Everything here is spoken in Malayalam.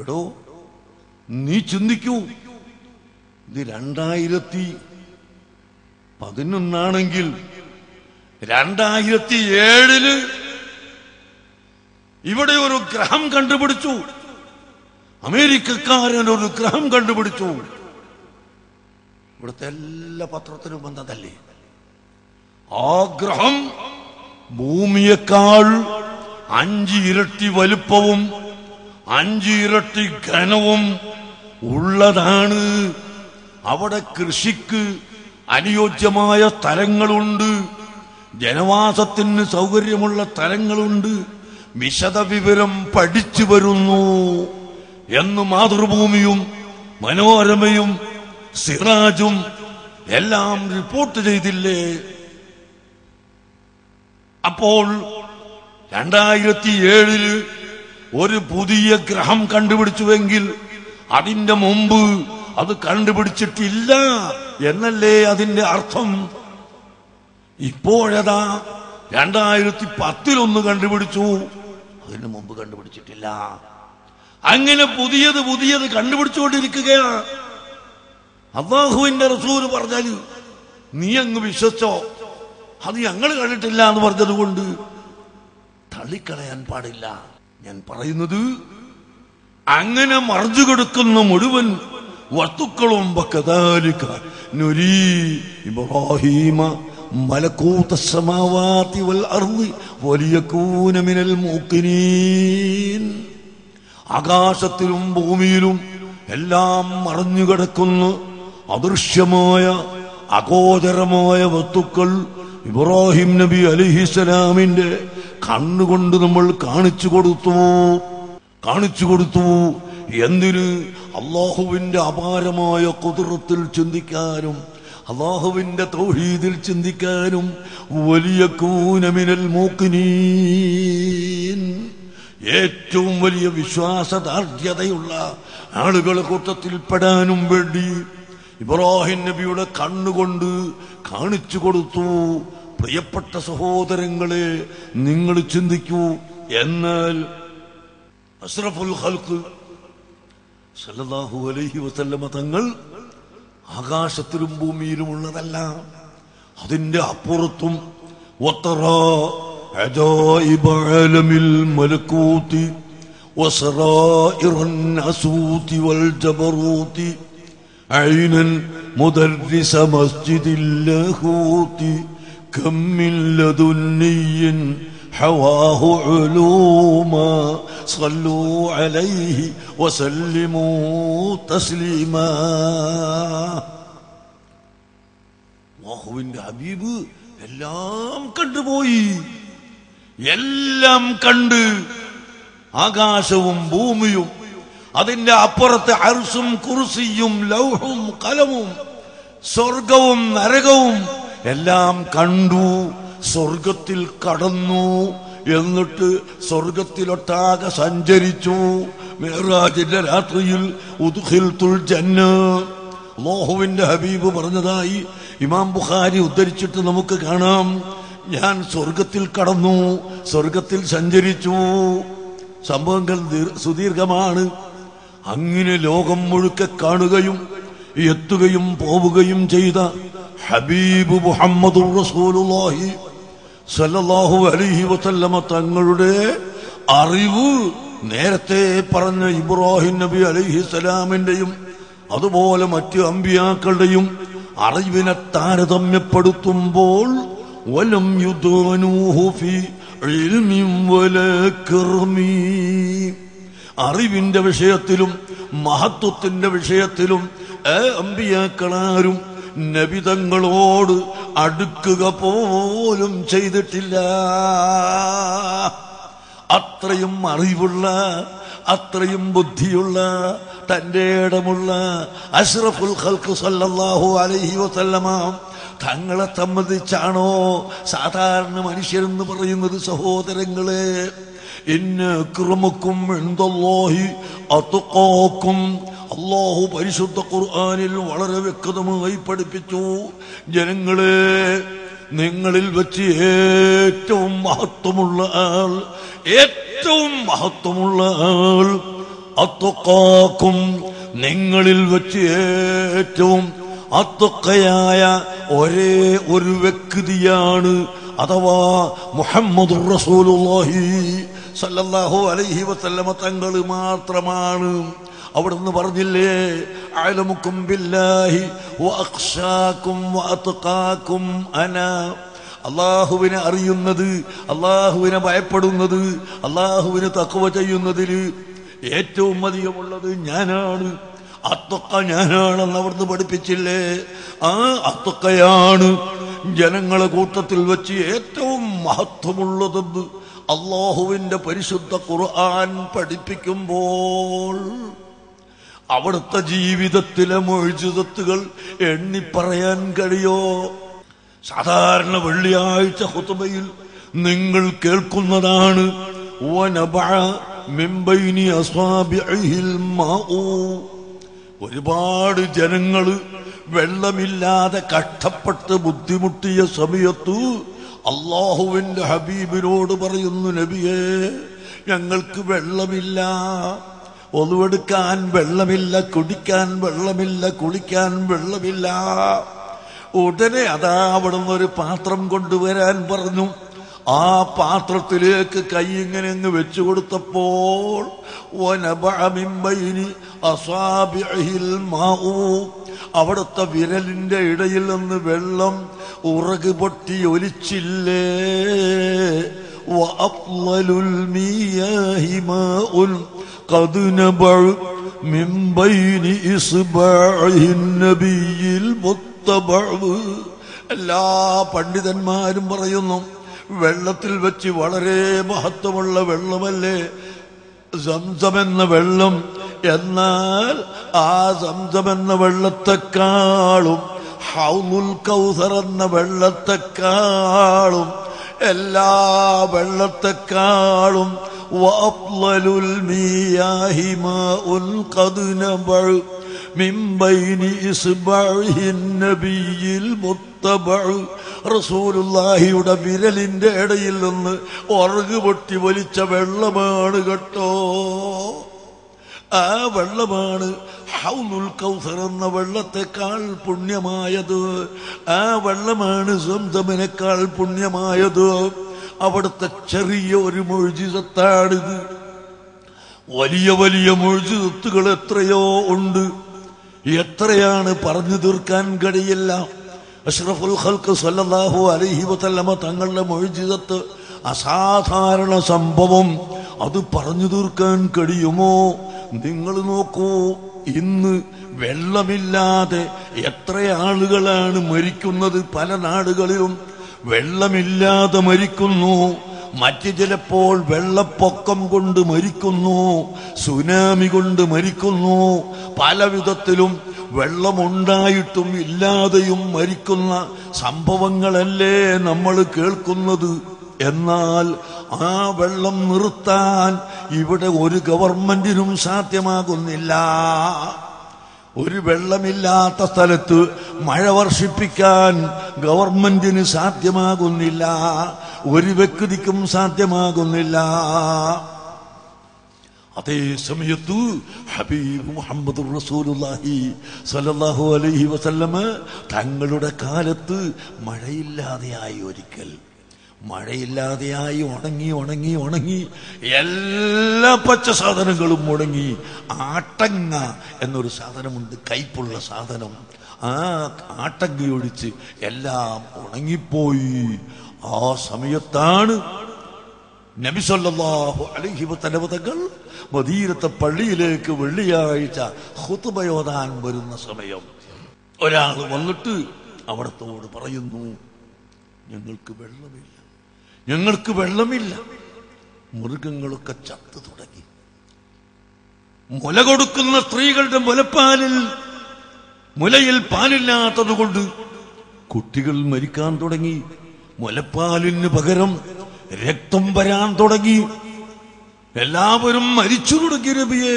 എടോ, നീ ചിന്തിക്കൂ, ഇത് 2011 2007 ഇവിടെ ഒരു ഗ്രഹം കണ്ടുപിടിച്ചു. അമേരിക്കക്കാരൻ ഒരു ഗ്രഹം കണ്ടുപിടിച്ചു. ഇവിടുത്തെ എല്ലാ പത്രത്തിലും വന്നതല്ലേ. ആ ഗ്രഹം ഭൂമിയേക്കാൾ 5 ഇരട്ടി വലുപ്പവും 5 ഇരട്ടി ഘനവും ഉള്ളതാണ്. അവിടെ കൃഷിക്ക് അനുയോജ്യമായ സ്ഥലങ്ങളുണ്ട്, ജനവാസത്തിന് സൗകര്യമുള്ള സ്ഥലങ്ങളുണ്ട്. വിശദവിവരം പഠിച്ചു വരുന്നു എന്ന് മാതൃഭൂമിയും മനോരമയും സിറാജും എല്ലാം റിപ്പോർട്ട് ചെയ്തില്ലേ? അപ്പോൾ 2007 ഒരു പുതിയ ഗ്രഹം കണ്ടുപിടിച്ചുവെങ്കിൽ അതിന്റെ മുമ്പ് അത് കണ്ടുപിടിച്ചിട്ടില്ല എന്നല്ലേ അതിന്റെ അർത്ഥം? ഇപ്പോഴതാ 2010 കണ്ടുപിടിച്ചു, അതിന് മുമ്പ് കണ്ടുപിടിച്ചിട്ടില്ല. അങ്ങനെ പുതിയത് പുതിയത് കണ്ടുപിടിച്ചുകൊണ്ടിരിക്കുകയാണ്. അല്ലാഹുവിന്റെ റസൂൽ പറഞ്ഞാൽ നീ അങ്ങ് വിശ്വസിച്ചോ, അത് ഞങ്ങൾ കണ്ടിട്ടില്ല എന്ന് പറഞ്ഞത് കൊണ്ട് തള്ളിക്കളയാൻ പാടില്ല. ഞാൻ പറയുന്നത് അങ്ങനെ മറിഞ്ഞു കിടക്കുന്ന മുഴുവൻ വസ്തുക്കളും വകദാലിക നുരീ ഇബ്രാഹീമ മലകൂത സമാവാതി വൽ അർളി വലിയകൂന മിനൽ മൂഖിനീൻ. ആകാശത്തിലും ഭൂമിയിലും എല്ലാം മറഞ്ഞു കിടക്കുന്ന അദൃശ്യമായ അഗോചരമായ വസ്തുക്കൾ ഇബ്രാഹിം നബി അലൈഹിസ്സലാമിന്റെ കണ്ണുകൊണ്ട് നമ്മൾ കാണിച്ചു കൊടുത്തു. എന്തിന്? അല്ലാഹുവിന്റെ അപാരമായ ഖുദ്റത്തിൽ ചിന്തിക്കാനും അല്ലാഹുവിന്റെ തൗഹീദിൽ ചിന്തിക്കാനും വലിയകൂന മിനൽ മൂഖിനീൻ, ഏറ്റവും വലിയ വിശ്വാസദാർഢ്യതയുള്ള ആളുകളെ കൂട്ടത്തിൽപ്പെടാനും വേണ്ടി ഇബ്രാഹിം നബിയുടെ കണ്ണുകൊണ്ട് കാണിച്ചു കൊടുത്തു. പ്രിയപ്പെട്ട സഹോദരങ്ങളെ, നിങ്ങൾ ചിന്തിക്കൂ. എന്നാൽ അഷ്റഫുൽ ഖൽഖ് സല്ലല്ലാഹു അലൈഹി വസല്ലമ തങ്ങൾ ആകാശത്തിലും ഭൂമിയിലും ഉള്ളതല്ല, അതിന്റെ അപ്പുറത്തും വതറാ അജായിബ ആലമിൽ മലകൂതി വസറായിറൻ അസൂതി വൽ ജബറൂതി ഐനൻ മുദർരിസ മസ്ജിദിൽ ലഹൂതി കം മിൻ ലദുന്നിയ്യിൻ ഹവാഹു ഉലൂമാ സല്ലൂ അലൈഹി വസല്ലിമൂ തസ്ലീമാ. അല്ലാഹുവിന്റെ ഹബീബ് എല്ലാം കണ്ടുപോയി, എല്ലാം കണ്ട്. ആകാശവും ഭൂമിയും അതിന്റെ അപ്പുറത്തെ അർശും കുർസിയും ലൗഹും കലമും സ്വർഗവും നരകവും എല്ലാം കണ്ടു. സ്വർഗത്തിൽ കടന്നു, എന്നിട്ട് സ്വർഗത്തിലൊട്ടാകെ സഞ്ചരിച്ചു. മിഅ്റാജിന്റെ രാത്രിയിൽ ഉദ്ഖിൽതുൽ ജന്ന, അല്ലാഹുവിന്റെ ഹബീബ് പറഞ്ഞതായി ഇമാം ബുഖാരി ഉദ്ധരിച്ചിട്ട് നമുക്ക് കാണാം. ഞാൻ സ്വർഗത്തിൽ കടന്നു, സ്വർഗത്തിൽ സഞ്ചരിച്ചു. സംഭവങ്ങൾ സുദീർഘമാണ്. അങ്ങനെ ലോകം മുഴുക്കെ കാണുകയും എത്തുകയും പോവുകയും ചെയ്ത ഹബീബ് മുഹമ്മദുർ റസൂലുള്ളാഹി സല്ലല്ലാഹു അലൈഹി വസല്ലമ തങ്ങളുടെ അറിവ് നേരത്തെ പറഞ്ഞ ഇബ്രാഹിം നബി അലൈഹിസ്സലാമിന്റെയും അതുപോലെ മറ്റു അമ്പിയാക്കളുടെയും അറിവിനെ താരതമ്യപ്പെടുത്തുമ്പോൾ വലം യുദാനൂഹു ഫീ ഇൽമിൻ വലാ കർമി, അറിവിന്റെ വിഷയത്തിലും മഹത്വത്തിന്റെ വിഷയത്തിലും അമ്പിയാക്കളാരും നബിതങ്ങളോട് അടുക്കുക പോലും ചെയ്തിട്ടില്ല. അത്രയും അറിവുള്ള, അത്രയും ബുദ്ധിയുള്ള, തന്റെ ഇടമുള്ള അഷ്റഫുൽ ഖൽഖ് സല്ലല്ലാഹു അലൈഹി വസല്ലമ തങ്ങളെ സംബന്ധിച്ചാണോ സാധാരണ മനുഷ്യരെന്ന് പറയുന്നത്? സഹോദരങ്ങളെ, ഇന്ന അക്രമക്കും ഇൻദല്ലാഹി അത്ഖാക്കും, അല്ലാഹു പരിശുദ്ധ ഖുർആനിൽ വളരെ വ്യക്തമായി പഠിപ്പിച്ചു. ജനങ്ങളെ, നിങ്ങളിൽ വെച്ച് ഏറ്റവും മഹത്വമുള്ള ആൾ അത്തുഖാക്കും നിങ്ങളിൽ വെച്ച് ഏറ്റവും അത്തുഖയായ ഒരേ ഒരു വ്യക്തിയാണ്, അഥവാ മുഹമ്മദുർ റസൂലുള്ളാഹി സല്ലല്ലാഹു അലൈഹി വസല്ലമ തങ്ങൾ മാത്രമാണ്. അവിടുന്ന് പറഞ്ഞില്ലേ, അഅലമുക്കും ബില്ലാഹി വഅഖ്ശാകും വഅത്ഖാകും അനാ. അല്ലാഹുവിനെ അറിയുന്നത്, അല്ലാഹുവിനെ ഭയപ്പെടുന്നത്, അല്ലാഹുവിനെ തഖ്വ ചെയ്യുന്നതിൽ ഏറ്റവും അധികമുള്ളത് ഞാനാണ്, അത്ഖ ഞാനാണെന്ന് അവിടുന്ന് പഠിപ്പിച്ചില്ലേ. ആ അത്ഖയാണ് ജനങ്ങളെ കൂട്ടത്തിൽ വെച്ച് ഏറ്റവും മഹത്വമുള്ളതെന്ന് അല്ലാഹുവിന്റെ പരിശുദ്ധ ഖുർആൻ പഠിപ്പിക്കുമ്പോൾ അവിടുത്തെ ജീവിതത്തിലെ മുഅ്ജിസത്തുകൾ എണ്ണിപ്പറയാൻ കഴിയോ? സാധാരണ വെള്ളിയാഴ്ച ഖുതുബയിൽ നിങ്ങൾ കേൾക്കുന്നതാണ് വനബഅ മിൻ ബൈനി അസ്വാബിഇഹിൽ മാഉ. ഒരുപാട് ജനങ്ങൾ വെള്ളമില്ലാതെ കഷ്ടപ്പെട്ട് ബുദ്ധിമുട്ടിയ സമയത്ത് അല്ലാഹുവിന്റെ ഹബീബിനോട് പറയുന്നു, നബിയേ ഞങ്ങൾക്ക് വെള്ളമില്ല, ഒതുവെടുക്കാൻ വെള്ളമില്ല, കുടിക്കാൻ വെള്ളമില്ല, കുളിക്കാൻ വെള്ളമില്ല. ഉടനെ അതാ അവിടുന്ന് ഒരു പാത്രം കൊണ്ടുവരാൻ പറഞ്ഞു. ആ പാത്രത്തിലേക്ക് കൈ ഇങ്ങനെ അങ്ങ് വെച്ചു കൊടുത്തപ്പോൾ അവിടുത്തെ വിരലിന്റെ ഇടയിൽ നിന്ന് വെള്ളം ഉറക് പൊട്ടി ഒലിച്ചില്ലേ. എല്ലാ പണ്ഡിതന്മാരും പറയുന്നു, വെള്ളത്തിൽ വെച്ച് വളരെ മഹത്വമുള്ള വെള്ളമല്ലേ സംസം എന്ന വെള്ളം. എന്നാൽ ആ സംസം എന്ന വെള്ളത്തെക്കാളും ഹൗലുൽ കൗസർ എന്ന വെള്ളത്തെക്കാളും എല്ലാ വെള്ളത്തെക്കാളും വഅഫ്ളലുൽ മിയാഹി മാഉൻ ഖദ് നബഅ മിൻ ബൈനി ഇസ്ബഅഹിൻ നബിയിൽ മുത്തബഅ. റസൂലുള്ളാഹിയുടെ വിരലിന്റെ ഇടയിൽ നിന്ന് ഉറക് പൊട്ടി വലിച്ച വെള്ളമാണ് കേട്ടോ. ആ വെള്ളമാണ് ഹൗലുൽ കൗസർ എന്ന വെള്ളത്തെക്കാൾ പുണ്യമായത്. ആ വെള്ളമാണ് സംസമിനേക്കാൾ പുണ്യമായത്. അവിടുത്തെ ചെറിയ ഒരു മുഅ്ജിസത്താണിത്. വലിയ വലിയ മുഅ്ജിസത്തുകൾ എത്രയോ ഉണ്ട്, എത്രയാണ് പറഞ്ഞു തീർക്കാൻ കഴിയില്ല. അഷ്റഫുൽ ഖൽഖ് സല്ലല്ലാഹു അലൈഹി വസല്ലമ തങ്ങളുടെ മുഅ്ജിസത്ത്, അസാധാരണ സംഭവം, അത് പറഞ്ഞു തീർക്കാൻ കഴിയുമോ? നിങ്ങൾ നോക്കൂ, ഇന്ന് വെള്ളമില്ലാതെ എത്ര ആളുകളാണ് മരിക്കുന്നത്. പല നാടുകളിലും വെള്ളമില്ലാതെ മരിക്കുന്നു. മറ്റു ചിലപ്പോൾ വെള്ളപ്പൊക്കം കൊണ്ട് മരിക്കുന്നു, സുനാമി കൊണ്ട് മരിക്കുന്നു. പല വിധത്തിലും വെള്ളമുണ്ടായിട്ടും ഇല്ലാതെയും മരിക്കുന്ന സംഭവങ്ങളല്ലേ നമ്മൾ കേൾക്കുന്നത്. എന്നാൽ ആ വെള്ളം നിർത്താൻ ഇവിടെ ഒരു ഗവൺമെന്റിനും സാധ്യമാകുന്നില്ല. ഒരു വെള്ളമില്ലാത്ത സ്ഥലത്ത് മഴ വർഷിപ്പിക്കാൻ ഗവൺമെന്റിന് സാധ്യമാകുന്നില്ല, ഒരു വ്യക്തിക്കും സാധ്യമാകുന്നില്ല. അതേ സമയത്ത് ഹബീബ് മുഹമ്മദുർ റസൂലുള്ളാഹി സ്വല്ലല്ലാഹു അലൈഹി വസല്ലമ തങ്ങളുടെ കാലത്ത് മഴയില്ലാതെയായി. ഒരിക്കൽ മഴയില്ലാതെയായി ഉണങ്ങി ഉണങ്ങി ഉണങ്ങി എല്ലാ പച്ച സാധനങ്ങളും ഉണങ്ങി. ആട്ടങ്ങ എന്നൊരു സാധനമുണ്ട്, കയ്പുള്ള സാധനം. ആ ആട്ടങ്ങ ഒഴിച്ച് എല്ലാം ഉണങ്ങിപ്പോയി. ആ സമയത്താണ് നബി സല്ലല്ലാഹു അലൈഹി വസല്ലം തങ്ങൾ മദീനത്തെ പള്ളിയിലേക്ക് വെള്ളിയാഴ്ച ഖുതുബയോദാൻ വരുന്ന സമയം ഒരാൾ വന്നിട്ട് അവിടത്തോട് പറയുന്നു, ഞങ്ങൾക്ക് വെള്ളമില്ല, ഞങ്ങൾക്ക് വെള്ളമില്ല. മൃഗങ്ങളൊക്കെ ചത്തു തുടങ്ങി. മുല കൊടുക്കുന്ന സ്ത്രീകളുടെ മുലയിൽ പാലില്ലാത്തത് കൊണ്ട് കുട്ടികൾ മരിക്കാൻ തുടങ്ങി. മുലപ്പാലിന് പകരം രക്തം വരാൻ തുടങ്ങി. എല്ലാവരും മരിച്ചു തുടങ്ങി. നബിയേ,